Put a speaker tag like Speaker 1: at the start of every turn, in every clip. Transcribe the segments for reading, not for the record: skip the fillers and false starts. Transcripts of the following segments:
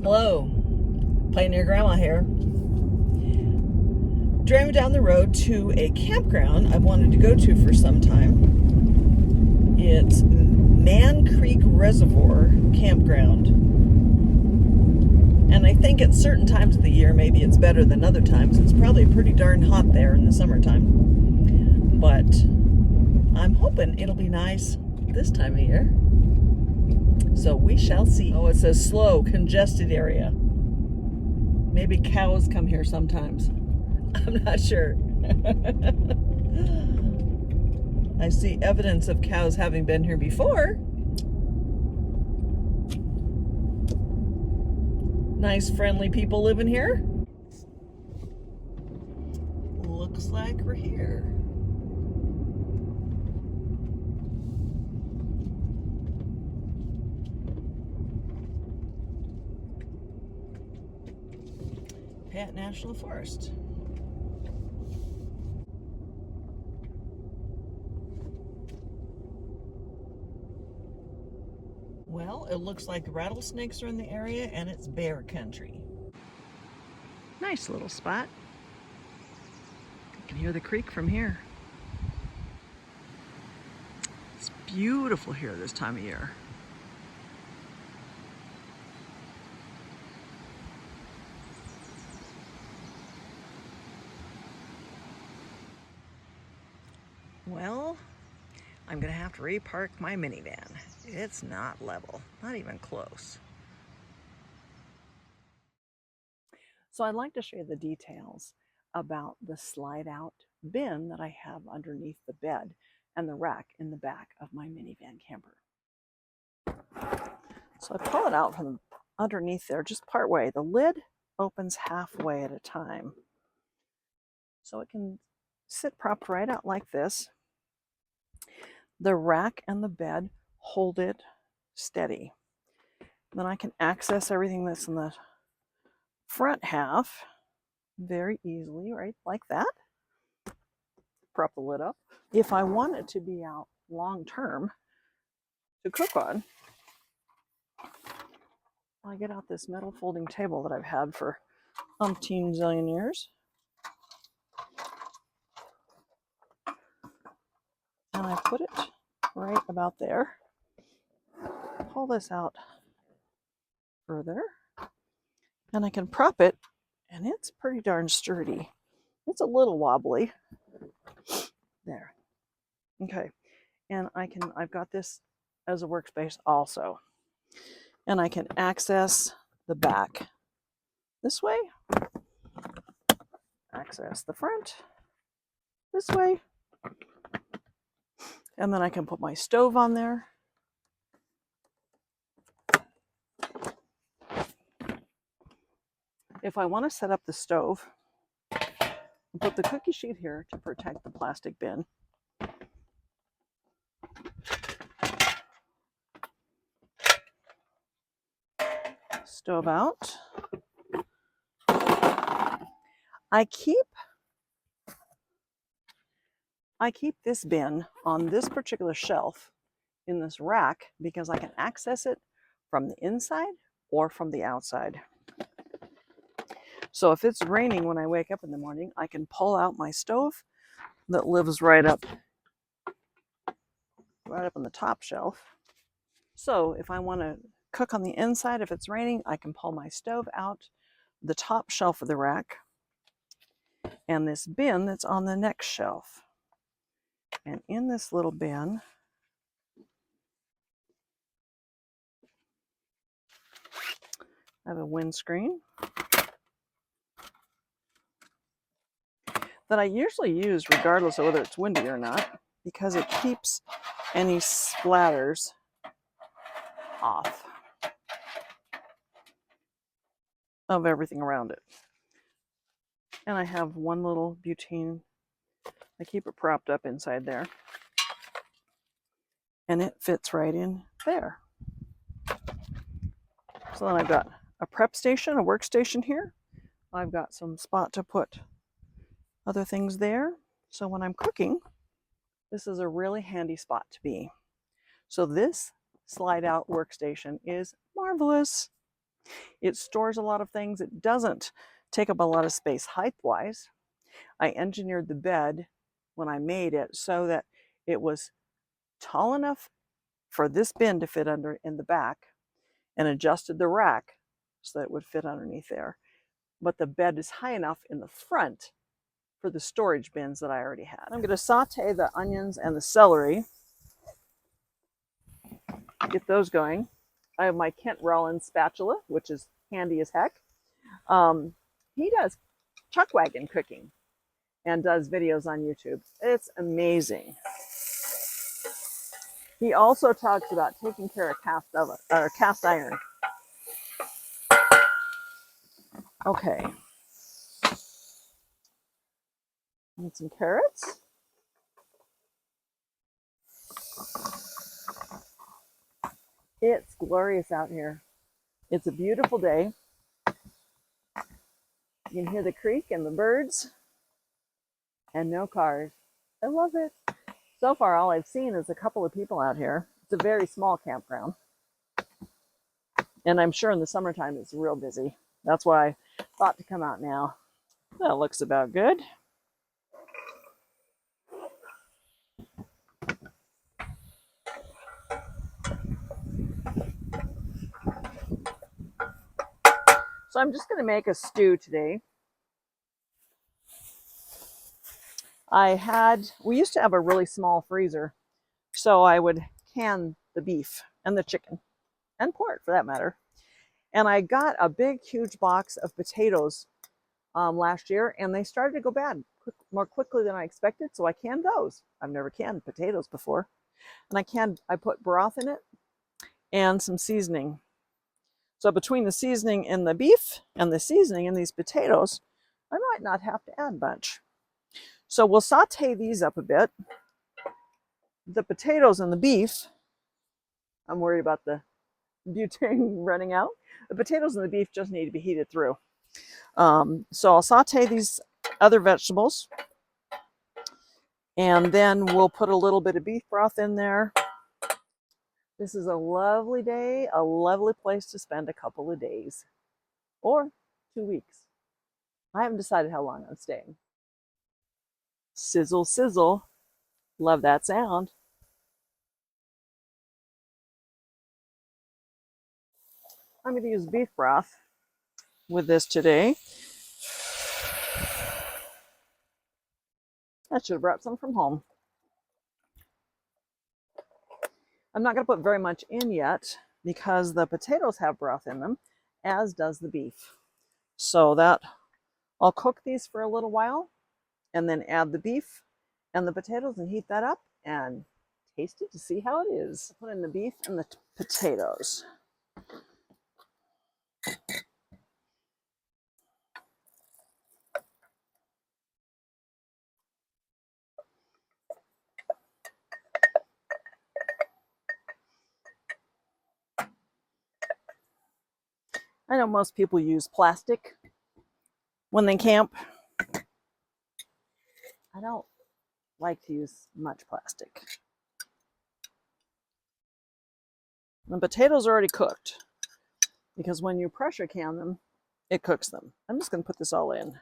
Speaker 1: Hello, Pioneer Grandma here. Driving down the road to a campground I've wanted to go to for some time. It's Man Creek Reservoir Campground. And I think at certain times of the year, maybe it's better than other times. It's probably pretty darn hot there in the summertime. But I'm hoping it'll be nice this time of year. So we shall see. Oh, it's a slow, congested area. Maybe cows come here sometimes. I'm not sure. I see evidence of cows having been here before. Nice, friendly people living here. Looks like we're here. Pat National Forest. Well, it looks like rattlesnakes are in the area and it's bear country. Nice little spot. You can hear the creek from here. It's beautiful here this time of year. Well, I'm gonna have to repark my minivan. It's not level, not even close. So I'd like to show you the details about the slide out bin that I have underneath the bed and the rack in the back of my minivan camper. So I pull it out from underneath there, just part way. The lid opens halfway at a time. So it can sit propped right out like this. The rack and the bed hold it steady. Then I can access everything that's in the front half very easily, right like that. Prop the lid up. If I want it to be out long term to cook on, I get out this metal folding table that I've had for umpteen zillion years. And I put it right about there. Pull this out further. And I can prop it, and it's pretty darn sturdy. It's a little wobbly. There. Okay. And I've got this as a workspace also. And I can access the back this way. Access the front this way. And then I can put my stove on there. If I want to set up the stove, I'll put the cookie sheet here to protect the plastic bin. Stove out. I keep this bin on this particular shelf in this rack because I can access it from the inside or from the outside. So if it's raining when I wake up in the morning, I can pull out my stove that lives right up on the top shelf. So if I want to cook on the inside, if it's raining, I can pull my stove out the top shelf of the rack and this bin that's on the next shelf. And in this little bin, I have a windscreen that I usually use regardless of whether it's windy or not, because it keeps any splatters off of everything around it. And I have one little butane. I keep it propped up inside there. And it fits right in there. So then I've got a prep station, a workstation here. I've got some spot to put other things there. So when I'm cooking, this is a really handy spot to be. So this slide out workstation is marvelous. It stores a lot of things. It doesn't take up a lot of space height-wise. I engineered the bed when I made it so that it was tall enough for this bin to fit under in the back, and adjusted the rack so that it would fit underneath there. But the bed is high enough in the front for the storage bins that I already had. I'm going to saute the onions and the celery, get those going. I have my Kent Rollins spatula, which is handy as heck. He does chuck wagon cooking and does videos on YouTube. It's amazing. He also talks about taking care of cast iron. Okay. Need some carrots. It's glorious out here. It's a beautiful day. You can hear the creek and the birds and no cars. I love it. So far, all I've seen is a couple of people out here. It's a very small campground. And I'm sure in the summertime it's real busy. That's why I thought to come out now. That looks about good. So I'm just going to make a stew today. We used to have a really small freezer, so I would can the beef and the chicken and pork for that matter. And I got a big, huge box of potatoes last year, and they started to go bad more quickly than I expected, so I canned those. I've never canned potatoes before. And I put broth in it and some seasoning. So between the seasoning in the beef and the seasoning in these potatoes, I might not have to add much. So we'll saute these up a bit. The potatoes and the beef, I'm worried about the butane running out. The potatoes and the beef just need to be heated through. So I'll saute these other vegetables, and then we'll put a little bit of beef broth in there. This is a lovely day, a lovely place to spend a couple of days or 2 weeks. I haven't decided how long I'm staying. Sizzle, sizzle. Love that sound. I'm going to use beef broth with this today. I should have brought some from home. I'm not going to put very much in yet because the potatoes have broth in them, as does the beef. So that I'll cook these for a little while and then add the beef and the potatoes and heat that up and taste it to see how it is. Put in the beef and the potatoes. I know most people use plastic when they camp. I don't like to use much plastic. The potatoes are already cooked because when you pressure can them, it cooks them. I'm just going to put this all in.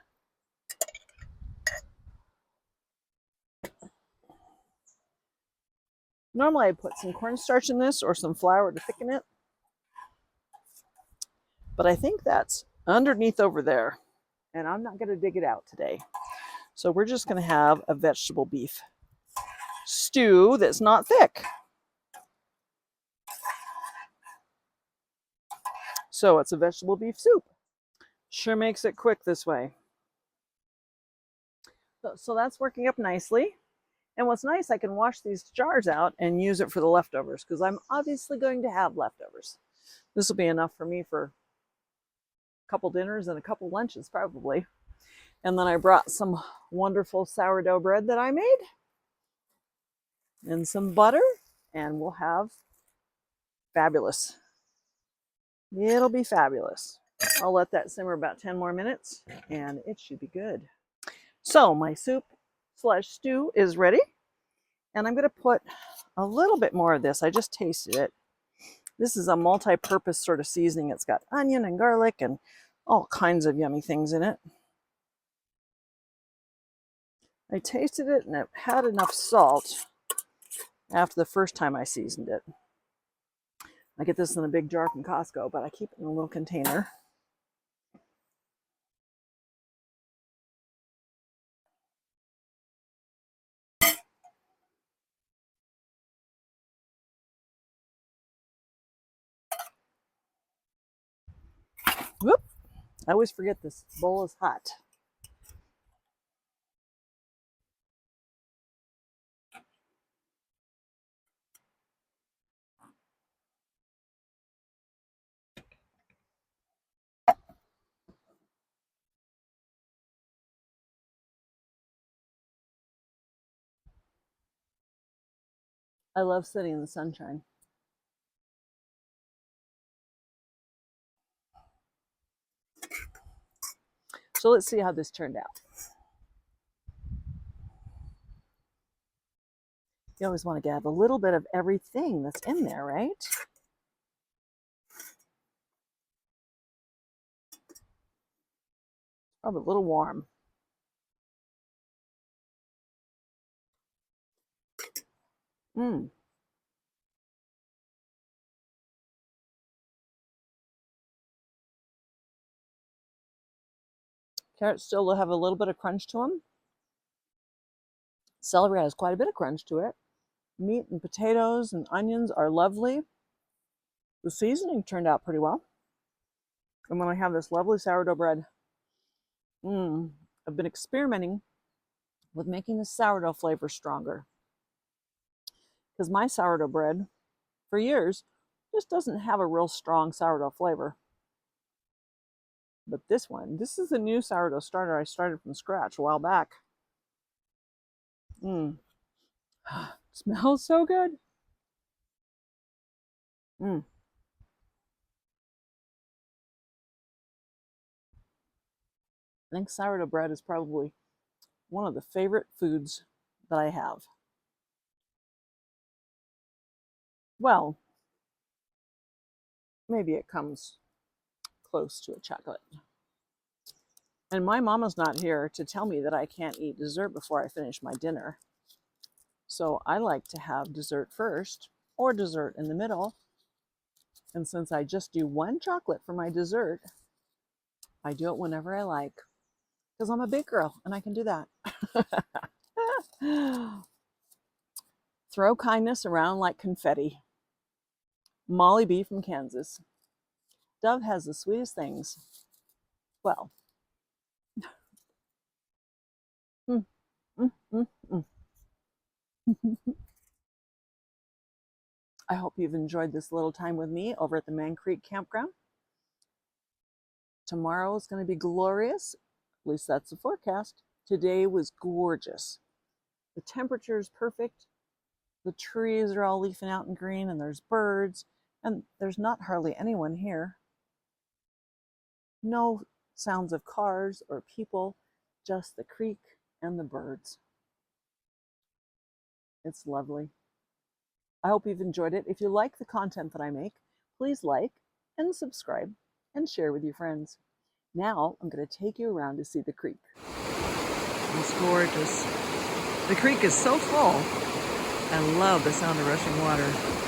Speaker 1: Normally I put some cornstarch in this or some flour to thicken it, but I think that's underneath over there, and I'm not going to dig it out today. So we're just going to have a vegetable beef stew that's not thick. So it's a vegetable beef soup. Sure makes it quick this way. So that's working up nicely. And what's nice, I can wash these jars out and use it for the leftovers because I'm obviously going to have leftovers. This will be enough for me for a couple dinners and a couple lunches probably. And then I brought some wonderful sourdough bread that I made and some butter, and we'll have fabulous. It'll be fabulous. I'll let that simmer about 10 more minutes and it should be good. So my soup / stew is ready, and I'm going to put a little bit more of this. I just tasted it. This is a multi-purpose sort of seasoning. It's got onion and garlic and all kinds of yummy things in it. I tasted it and it had enough salt after the first time I seasoned it. I get this in a big jar from Costco, but I keep it in a little container. Whoop! I always forget this bowl is hot. I love sitting in the sunshine. So let's see how this turned out. You always want to have a little bit of everything that's in there, right? Probably a little warm. Mmm. Carrots still have a little bit of crunch to them. Celery has quite a bit of crunch to it. Meat and potatoes and onions are lovely. The seasoning turned out pretty well. And when I have this lovely sourdough bread, I've been experimenting with making the sourdough flavor stronger. Because my sourdough bread, for years, just doesn't have a real strong sourdough flavor. But this one, this is a new sourdough starter I started from scratch a while back. Smells so good. I think sourdough bread is probably one of the favorite foods that I have. Well, maybe it comes close to a chocolate. And my mama's not here to tell me that I can't eat dessert before I finish my dinner. So I like to have dessert first or dessert in the middle. And since I just do one chocolate for my dessert, I do it whenever I like. Because I'm a big girl and I can do that. Throw kindness around like confetti. Molly B from Kansas. Dove has the sweetest things. Well, I hope you've enjoyed this little time with me over at the Man Creek Campground. Tomorrow is going to be glorious. At least that's the forecast. Today was gorgeous. The temperature is perfect. The trees are all leafing out in green and there's birds and there's not hardly anyone here. No sounds of cars or people, just the creek and the birds. It's lovely. I hope you've enjoyed it. If you like the content that I make, please like and subscribe and share with your friends. Now I'm going to take you around to see the creek. It's gorgeous. The creek is so full. I love the sound of rushing water.